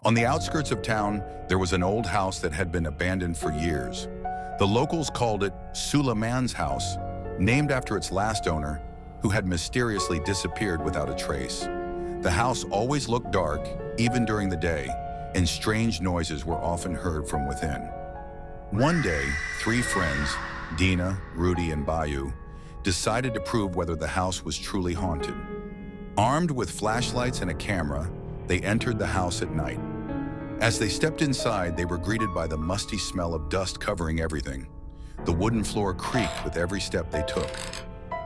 On the outskirts of town, there was an old house that had been abandoned for years. The locals called it Sulaiman's house, named after its last owner, who had mysteriously disappeared without a trace. The house always looked dark, even during the day, and strange noises were often heard from within. One day, three friends, Dina, Rudy, and Bayou, decided to prove whether the house was truly haunted. Armed with flashlights and a camera, they entered the house at night. As they stepped inside, they were greeted by the musty smell of dust covering everything. The wooden floor creaked with every step they took.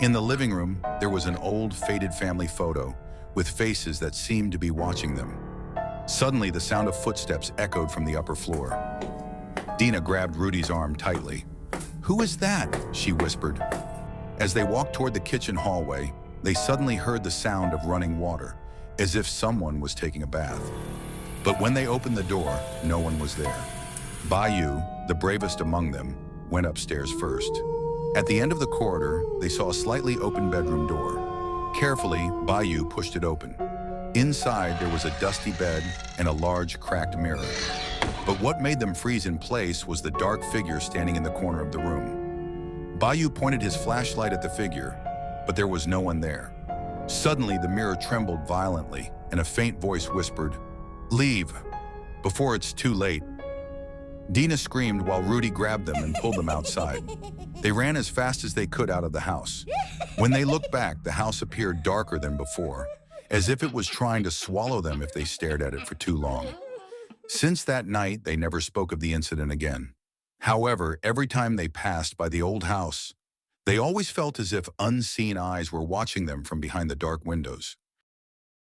In the living room, there was an old, faded family photo with faces that seemed to be watching them. Suddenly, the sound of footsteps echoed from the upper floor. Dina grabbed Rudy's arm tightly. "Who is that?" she whispered. As they walked toward the kitchen hallway, they suddenly heard the sound of running water, as if someone was taking a bath. But when they opened the door, no one was there. Bayou, the bravest among them, went upstairs first. At the end of the corridor, they saw a slightly open bedroom door. Carefully, Bayou pushed it open. Inside, there was a dusty bed and a large, cracked mirror. But what made them freeze in place was the dark figure standing in the corner of the room. Bayou pointed his flashlight at the figure, but there was no one there. Suddenly, the mirror trembled violently, and a faint voice whispered, "Leave, before it's too late." Dina screamed while Rudy grabbed them and pulled them outside. They ran as fast as they could out of the house. When they looked back, the house appeared darker than before, as if it was trying to swallow them if they stared at it for too long. Since that night, they never spoke of the incident again. However, every time they passed by the old house, they always felt as if unseen eyes were watching them from behind the dark windows.